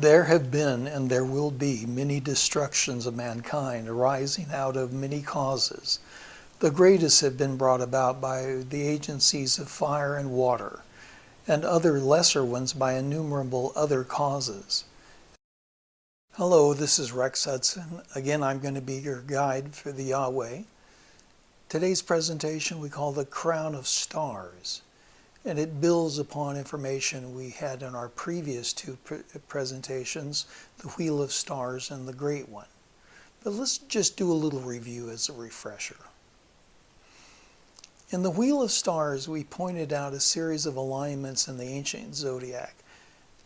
There have been and there will be many destructions of mankind arising out of many causes. The greatest have been brought about by the agencies of fire and water, and other lesser ones by innumerable other causes. Hello, this is Rex Hudson. Again, I'm going to be your guide for the Yahweh. Today's presentation we call the Crown of Stars, and it builds upon information we had in our previous two presentations, the Wheel of Stars and the Great One. But let's just do a little review as a refresher. In the Wheel of Stars, we pointed out a series of alignments in the ancient zodiac.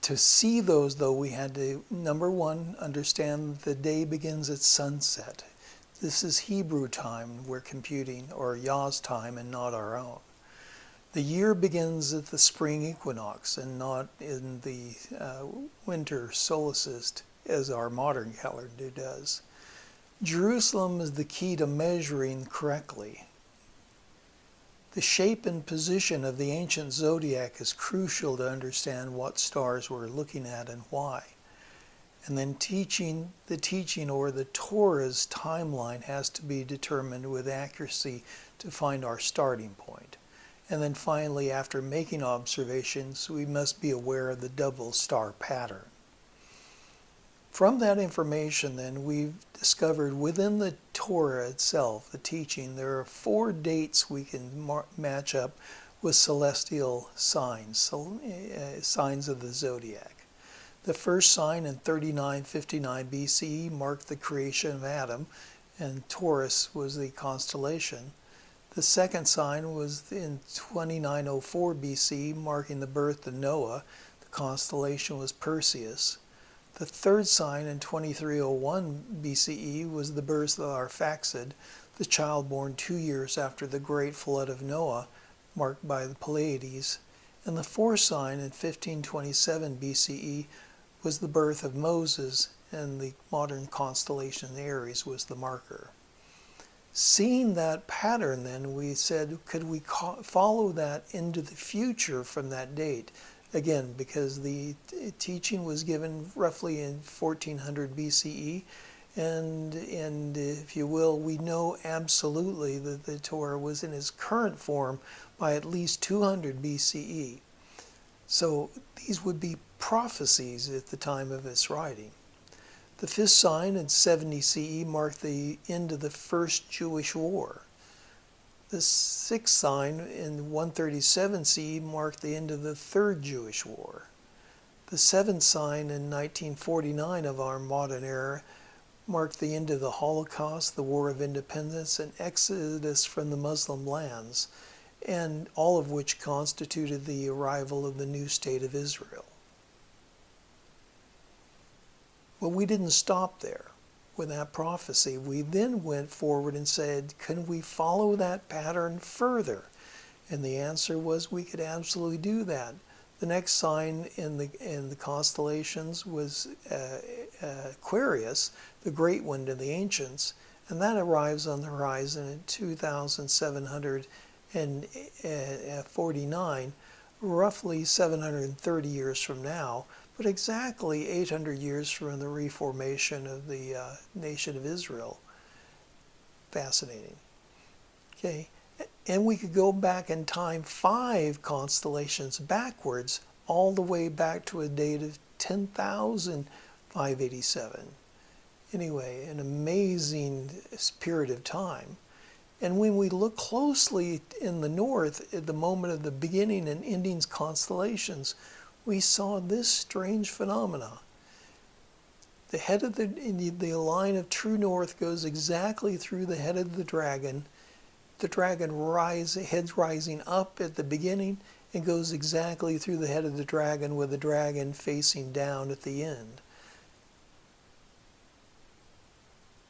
To see those, though, we had to, number one, understand the day begins at sunset. This is Hebrew time we're computing, or Yah's time, and not our own. The year begins at the spring equinox and not in the winter solstice as our modern calendar does. Jerusalem is the key to measuring correctly. The shape and position of the ancient zodiac is crucial to understand what stars we're looking at and why. And then the teaching or the Torah's timeline has to be determined with accuracy to find our starting point. And then finally, after making observations, we must be aware of the double star pattern. From that information, then, we've discovered within the Torah itself, the teaching, there are 4 dates we can match up with celestial signs, signs of the zodiac. The first sign in 3959 BCE marked the creation of Adam, and Taurus was the constellation. The second sign was in 2904 BC, marking the birth of Noah. The constellation was Perseus. The third sign in 2301 BCE was the birth of Arphaxad, the child born 2 years after the great flood of Noah, marked by the Pleiades. And the fourth sign in 1527 BCE was the birth of Moses, and the modern constellation Aries was the marker. Seeing that pattern, then, we said, could we follow that into the future from that date? Again, because the teaching was given roughly in 1400 BCE, and if you will, we know absolutely that the Torah was in its current form by at least 200 BCE. So these would be prophecies at the time of its writing. The fifth sign in 70 CE marked the end of the First Jewish War. The sixth sign in 137 CE marked the end of the Third Jewish War. The seventh sign in 1949 of our modern era marked the end of the Holocaust, the War of Independence, and exodus from the Muslim lands, and all of which constituted the arrival of the new state of Israel. Well, we didn't stop there with that prophecy. We then went forward and said, can we follow that pattern further? And the answer was we could absolutely do that. The next sign in the constellations was Aquarius, the great one of the ancients, and that arrives on the horizon in 2749, roughly 730 years from now, but exactly 800 years from the reformation of the nation of Israel. Fascinating. Okay, and we could go back in time 5 constellations backwards, all the way back to a date of 10,587. Anyway, an amazing period of time. And when we look closely in the north, at the moment of the beginning and ending constellations, we saw this strange phenomena. The head of the line of true north goes exactly through the head of the dragon. The dragon heads rising up at the beginning and goes exactly through the head of the dragon, with the dragon facing down at the end.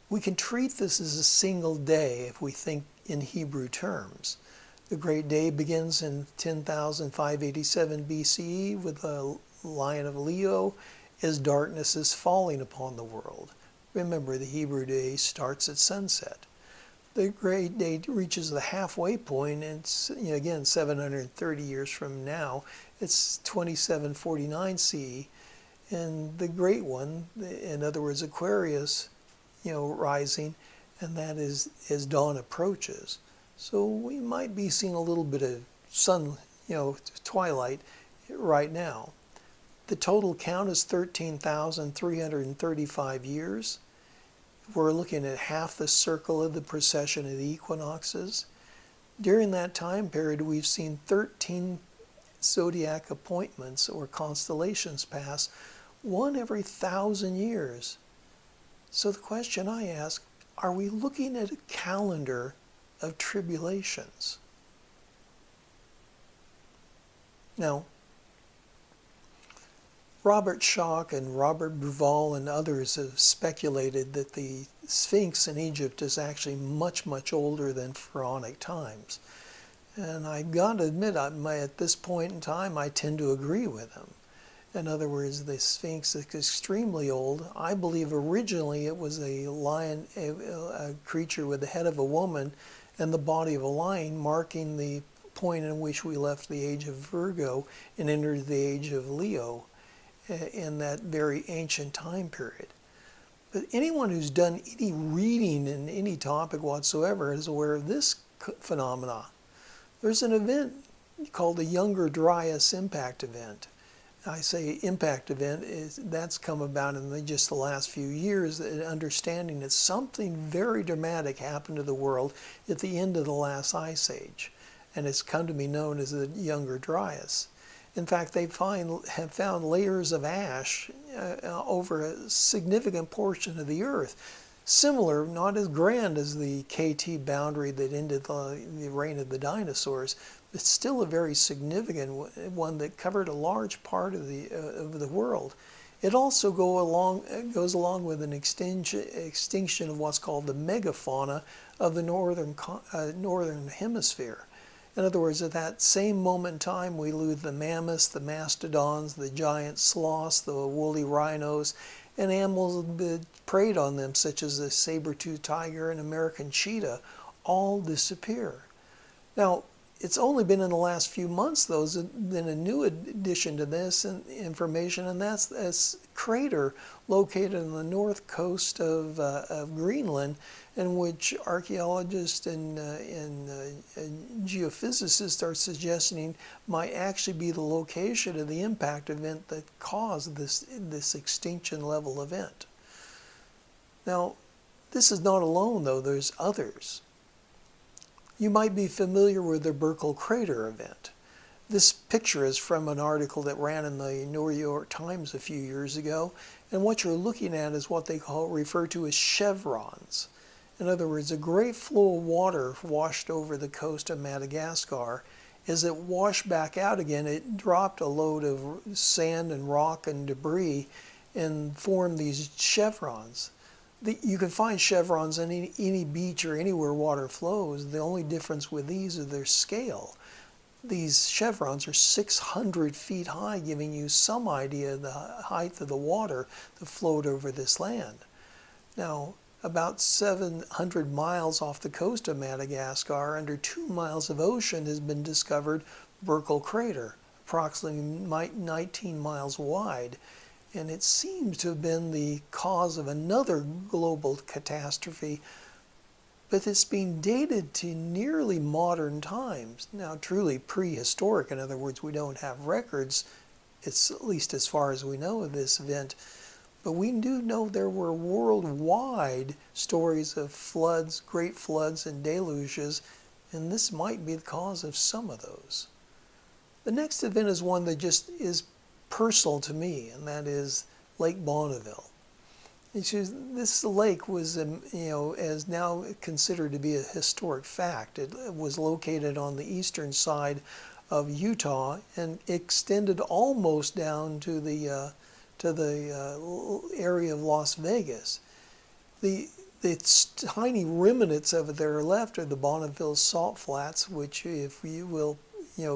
We can treat this as a single day if we think in Hebrew terms. The great day begins in 10,587 BCE with the Lion of Leo as darkness is falling upon the world. Remember, the Hebrew day starts at sunset. The great day reaches the halfway point, and it's, again, 730 years from now. It's 2749 CE, and the great one, in other words, Aquarius, rising, and that is as dawn approaches. So we might be seeing a little bit of sun, twilight right now. The total count is 13,335 years. We're looking at half the circle of the precession of the equinoxes. During that time period, we've seen 13 zodiac appointments or constellations pass, one every 1,000 years. So the question I ask, are we looking at a calendar of tribulations? Now, Robert Schoch and Robert Bruval and others have speculated that the Sphinx in Egypt is actually much, much older than Pharaonic times. And I've got to admit, at this point in time, I tend to agree with them. In other words, the Sphinx is extremely old. I believe originally it was a lion, a creature with the head of a woman and the body of a lion, marking the point in which we left the age of Virgo and entered the age of Leo in that very ancient time period. But anyone who's done any reading in any topic whatsoever is aware of this phenomena. There's an event called the Younger Dryas impact event. I say impact event, that's come about in just the last few years, understanding that something very dramatic happened to the world at the end of the last ice age. And it's come to be known as the Younger Dryas. In fact, they have found layers of ash over a significant portion of the Earth. Similar, not as grand as the KT boundary that ended the reign of the dinosaurs, but still a very significant one that covered a large part of the world. It also goes along with an extinction of what's called the megafauna of the northern hemisphere. In other words, at that same moment in time, we lose the mammoths, the mastodons, the giant sloths, the woolly rhinos, and animals that preyed on them, such as the saber-toothed tiger and American cheetah, all disappear. Now, it's only been in the last few months, though, there's been a new addition to this information, and that's this crater located on the north coast of Greenland, in which archaeologists and geophysicists are suggesting might actually be the location of the impact event that caused this extinction level event. Now, this is not alone, though. There's others. You might be familiar with the Burckle crater event. This picture is from an article that ran in the New York Times a few years ago, and what you're looking at is what they refer to as chevrons. In other words, a great flow of water washed over the coast of Madagascar. As it washed back out again, it dropped a load of sand and rock and debris and formed these chevrons. You can find chevrons on any beach or anywhere water flows. The only difference with these is their scale. These chevrons are 600 feet high, giving you some idea of the height of the water that flowed over this land. Now, about 700 miles off the coast of Madagascar, under 2 miles of ocean, has been discovered Burckle crater, approximately 19 miles wide. And it seems to have been the cause of another global catastrophe, but it's being dated to nearly modern times. Now, truly prehistoric, in other words, we don't have records, it's at least as far as we know of this event, but we do know there were worldwide stories of floods, great floods and deluges, and this might be the cause of some of those. The next event is one that just is personal to me, and that is Lake Bonneville. This lake was, is now considered to be a historic fact. It was located on the eastern side of Utah and extended almost down to the area of Las Vegas. The tiny remnants of it that are left are the Bonneville salt flats, which, if you will,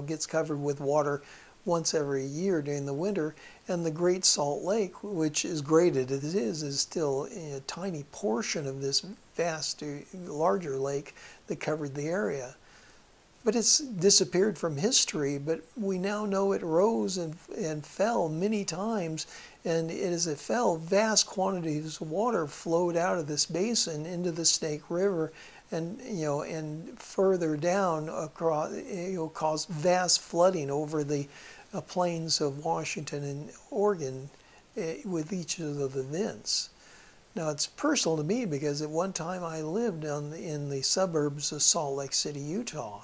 gets covered with water once every year during the winter, and the Great Salt Lake, which is great as it is still a tiny portion of this vast, larger lake that covered the area. but it's disappeared from history. But we now know it rose and fell many times, and as it fell, vast quantities of water flowed out of this basin into the Snake River, and and further down across, caused vast flooding over the plains of Washington and Oregon with each of the events. Now, it's personal to me because at one time I lived in the suburbs of Salt Lake City, Utah.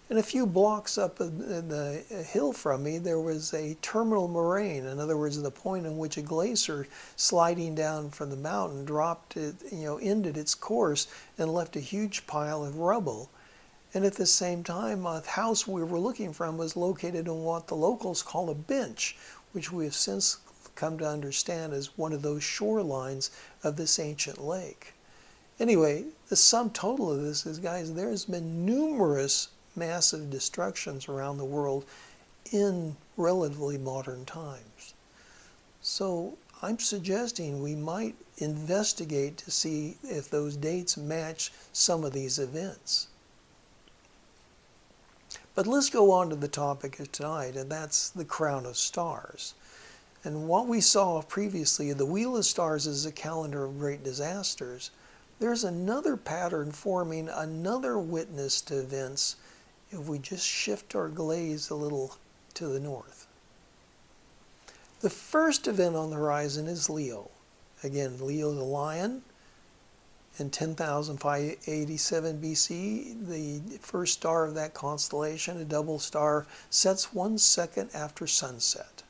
And a few blocks up the hill from me, there was a terminal moraine. In other words, the point in which a glacier sliding down from the mountain dropped it, ended its course and left a huge pile of rubble. And at the same time, a house we were looking from was located on what the locals call a bench, which we have since come to understand as one of those shorelines of this ancient lake. Anyway, the sum total of this is, guys, there's been numerous massive destructions around the world in relatively modern times. So I'm suggesting we might investigate to see if those dates match some of these events. But let's go on to the topic of tonight, and that's the crown of stars. And what we saw previously, the Wheel of Stars is a calendar of great disasters. There's another pattern forming, another witness to events, if we just shift our gaze a little to the north. The first event on the horizon is Leo. Again, Leo the lion. In 10,587 BC, the first star of that constellation, a double star, sets 1 second after sunset.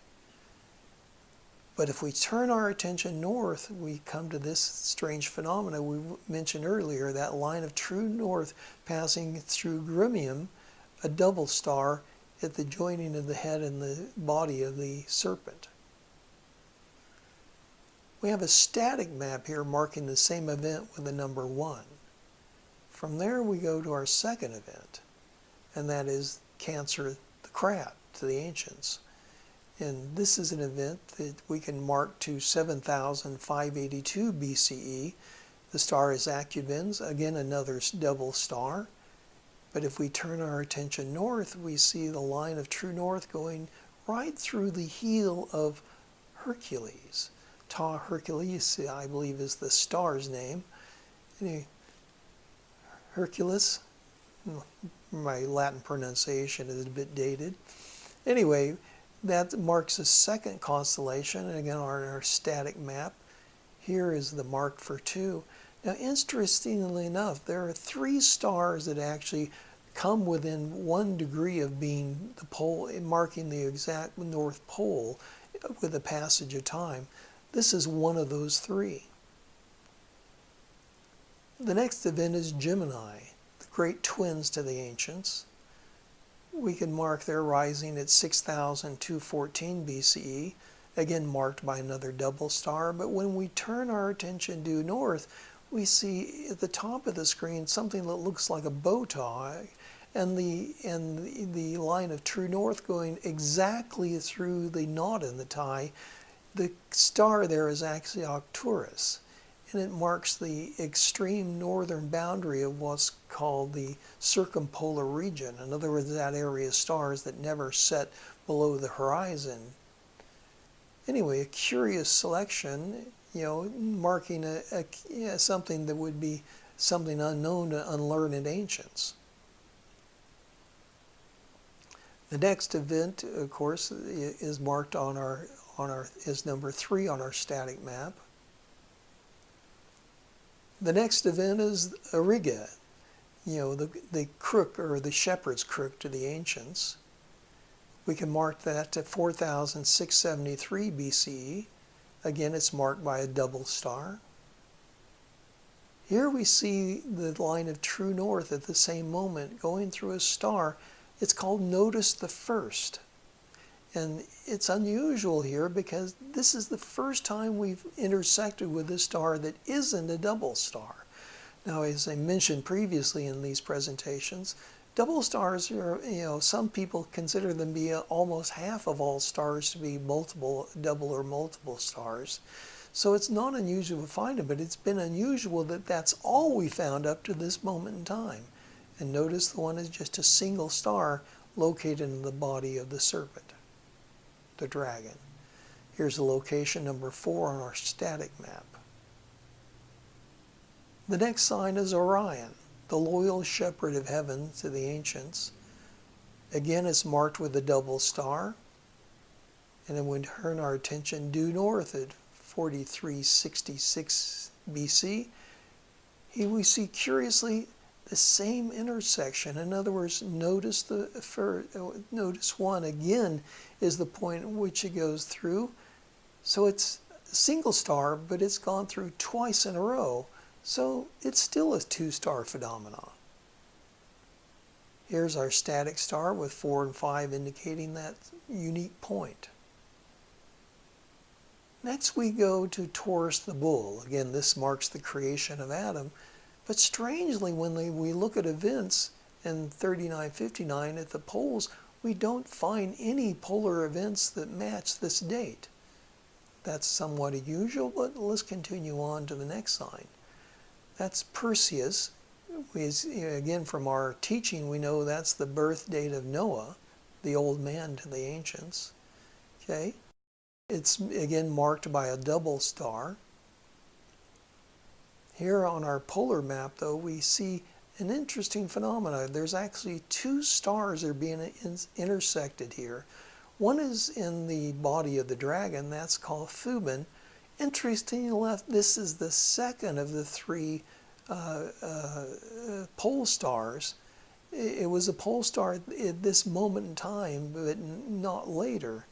But if we turn our attention north, we come to this strange phenomena we mentioned earlier, that line of true north passing through Grimium, a double star at the joining of the head and the body of the serpent. We have a static map here marking the same event with the number 1. From there we go to our second event, and that is Cancer the crab to the ancients. And this is an event that we can mark to 7,582 BCE. The star is Acubens, again another double star. But if we turn our attention north, we see the line of true north going right through the heel of Hercules. Ta Hercules, I believe, is the star's name. Hercules, my Latin pronunciation is a bit dated. Anyway, that marks a second constellation, and again on our static map. Here is the mark for 2. Now, interestingly enough, there are 3 stars that actually come within 1 degree of being the pole, marking the exact North Pole with the passage of time. This is one of those 3. The next event is Gemini, the great twins to the ancients. We can mark their rising at 6,214 BCE, again marked by another double star. But when we turn our attention due north, we see at the top of the screen something that looks like a bow tie, and the line of true north going exactly through the knot in the tie. The star there is actually Arcturus, and it marks the extreme northern boundary of what's called the circumpolar region. In other words, that area of stars that never set below the horizon. Anyway, a curious selection, marking something that would be something unknown to unlearned ancients. The next event, of course, is marked on our is number 3 on our static map. The next event is Auriga, the crook or the shepherd's crook to the ancients. We can mark that to 4,673 BCE. Again, it's marked by a double star. Here we see the line of true north at the same moment going through a star. It's called Notus the First. And it's unusual here because this is the first time we've intersected with a star that isn't a double star. Now, as I mentioned previously in these presentations, double stars are, some people consider them to be almost half of all stars to be double or multiple stars. So it's not unusual to find them, but it's been unusual that that's all we found up to this moment in time. And notice the one is just a single star located in the body of the serpent, the dragon. Here's the location number 4 on our static map. The next sign is Orion, the loyal shepherd of heaven to the ancients. Again, it's marked with a double star. And then we turn our attention due north at 4366 BC. Here we see curiously the same intersection. In other words, notice one again is the point at which it goes through. So it's a single star, but it's gone through twice in a row. So it's still a 2-star phenomenon. Here's our static star with 4 and 5 indicating that unique point. Next we go to Taurus the bull. Again, this marks the creation of Adam. But strangely, when we look at events in 3959 at the poles, we don't find any polar events that match this date. That's somewhat unusual, but let's continue on to the next sign. That's Perseus. Again, from our teaching, we know that's the birth date of Noah, the old man to the ancients. Okay? It's again marked by a double star. Here on our polar map, though, we see an interesting phenomenon. There's actually 2 stars that are being intersected here. One is in the body of the dragon, that's called Thuban. Interestingly enough, this is the second of the 3 pole stars. It was a pole star at this moment in time, but not later.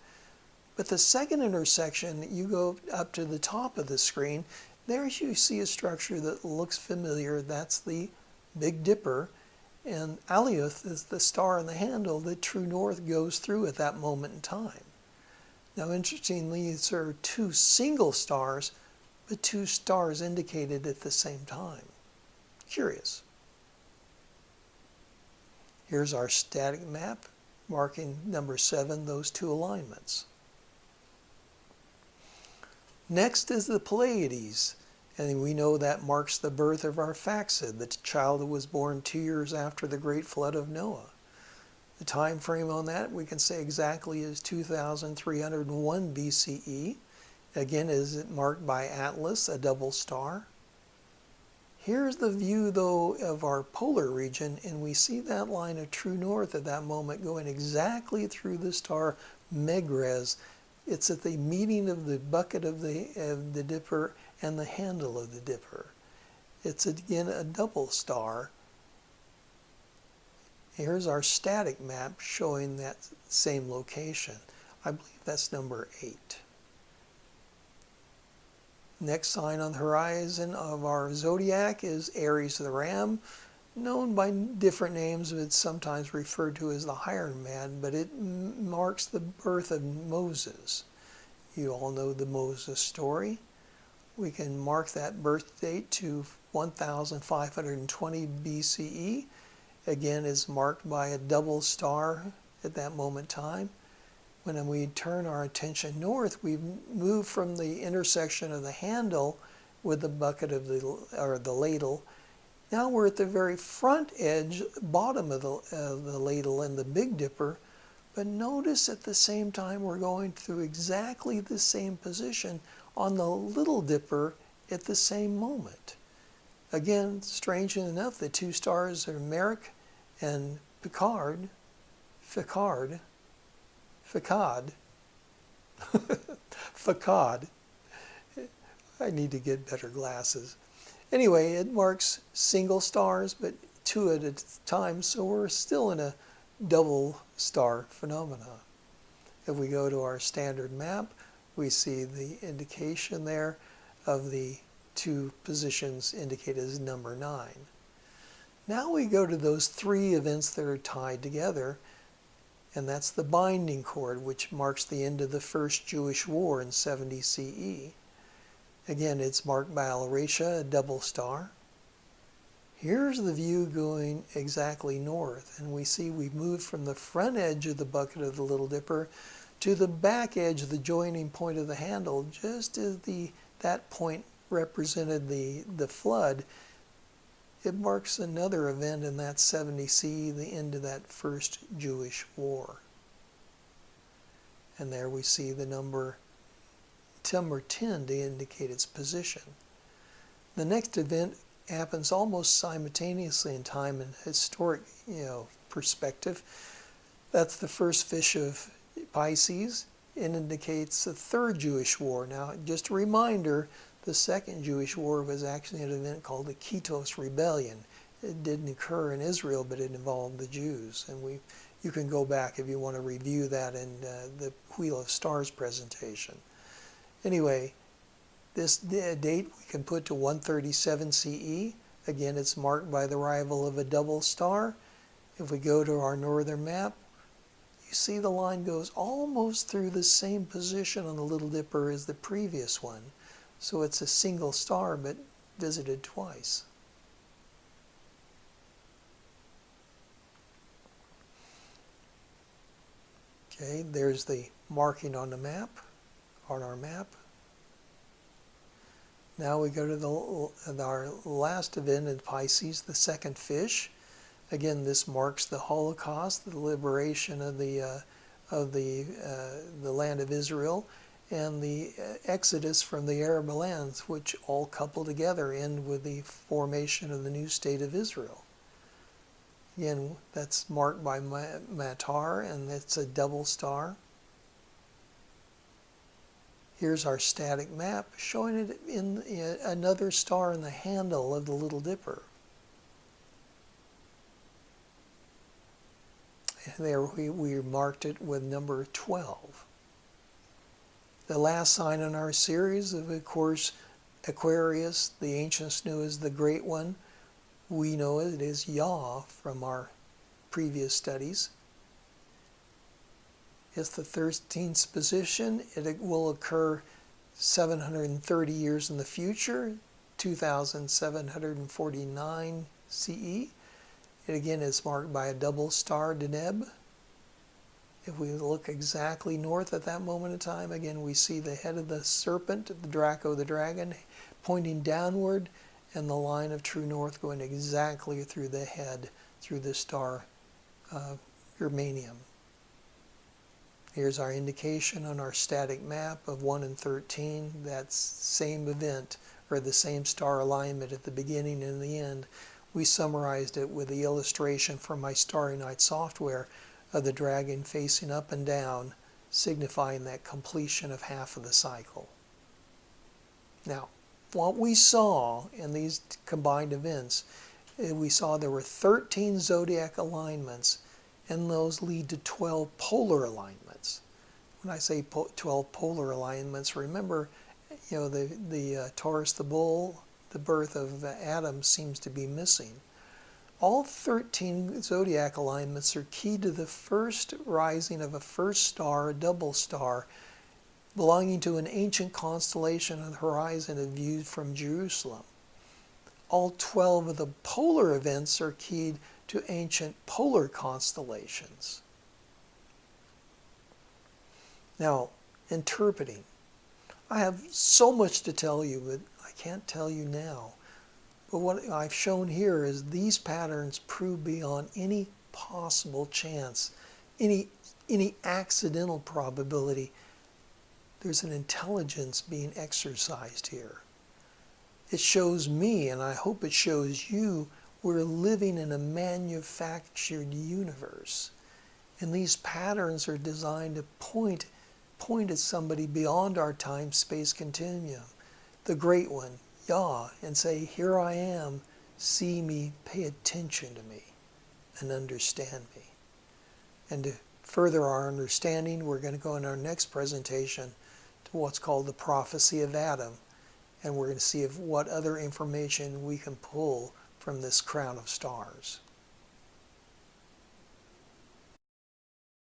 But the second intersection, you go up to the top of the screen, there you see a structure that looks familiar. That's the Big Dipper. And Alioth is the star in the handle that true north goes through at that moment in time. Now, interestingly, these are 2 single stars, but 2 stars indicated at the same time. Curious. Here's our static map, marking number 7, those 2 alignments. Next is the Pleiades, and we know that marks the birth of Arphaxad, the child that was born 2 years after the great flood of Noah. The time frame on that we can say exactly is 2301 BCE. Again, is it marked by Atlas, a double star? Here's the view, though, of our polar region, and we see that line of true north at that moment going exactly through the star Megrez. It's at the meeting of the bucket of the dipper and the handle of the dipper. It's again a double star. Here's our static map showing that same location. I believe that's number 8. Next sign on the horizon of our zodiac is Aries the Ram, known by different names. It's sometimes referred to as the Iron Man, but it marks the birth of Moses. You all know the Moses story. We can mark that birth date to 1520 BCE. Again, is marked by a double star at that moment in time. When we turn our attention north, we move from the intersection of the handle with the bucket of the ladle. Now we're at the very front edge, bottom of the ladle and the Big Dipper. But notice at the same time we're going through exactly the same position on the Little Dipper at the same moment. Again, strangely enough, the 2 stars are Merrick and Ficad. I need to get better glasses. Anyway, it marks single stars, but 2 at a time, so we're still in a double star phenomenon. If we go to our standard map, we see the indication there of the 2 positions indicated as number 9. Now we go to those 3 events that are tied together, and that's the binding cord, which marks the end of the First Jewish War in 70 CE. Again, it's marked by Alratia, a double star. Here's the view going exactly north, and we see we've moved from the front edge of the bucket of the Little Dipper to the back edge, the joining point of the handle, just as that point represented the flood. it marks another event in that 70 CE, the end of that first Jewish war. And there we see the number 10 to indicate its position. The next event happens almost simultaneously in time and historic, perspective. That's the first fish of Pisces. It indicates the third Jewish war. Now, just a reminder, the second Jewish war was actually an event called the Kitos Rebellion. It didn't occur in Israel, but it involved the Jews. And you can go back if you want to review that in the Wheel of Stars presentation. Anyway, this date we can put to 137 CE. Again, it's marked by the arrival of a double star. If we go to our northern map, you see the line goes almost through the same position on the Little Dipper as the previous one. So it's a single star, but visited twice. Okay, there's the marking on the map, on our map. Now we go to our last event in Pisces, the second fish. Again, this marks the Holocaust, the liberation of the land of Israel, and the exodus from the Arab lands, which all couple together end with the formation of the new state of Israel. Again, that's marked by Matar, and it's a double star. Here's our static map showing it in another star in the handle of the Little Dipper. And there we marked it with number 12. The last sign in our series of course, Aquarius, the ancients knew as the Great One. We know it is Yah from our previous studies. It's the 13th position. It will occur 730 years in the future, 2749 CE. It again is marked by a double star, Deneb. If we look exactly north at that moment in time, again we see the head of the serpent, the Draco, the dragon, pointing downward, and the line of true north going exactly through the head, through the star Germanium. Here's our indication on our static map of 1 and 13. That's same event, or the same star alignment at the beginning and the end. We summarized it with the illustration from my Starry Night software of the dragon facing up and down, signifying that completion of half of the cycle. Now, what we saw in these combined events, we saw there were 13 zodiac alignments, and those lead to 12 polar alignments. When I say 12 polar alignments, remember, the Taurus, the bull, the birth of Adam seems to be missing. All 13 zodiac alignments are key to the first rising of a first star, a double star, belonging to an ancient constellation on the horizon viewed from Jerusalem. All 12 of the polar events are keyed to ancient polar constellations. Now, interpreting. I have so much to tell you, but I can't tell you now. But what I've shown here is these patterns prove beyond any possible chance, any accidental probability, there's an intelligence being exercised here. It shows me, and I hope it shows you, we're living in a manufactured universe. And these patterns are designed to point at somebody beyond our time-space continuum, the Great One, Yah, and say, here I am, see me, pay attention to me, and understand me. And to further our understanding, we're going to go in our next presentation to what's called the prophecy of Adam, and we're going to see what other information we can pull from this crown of stars.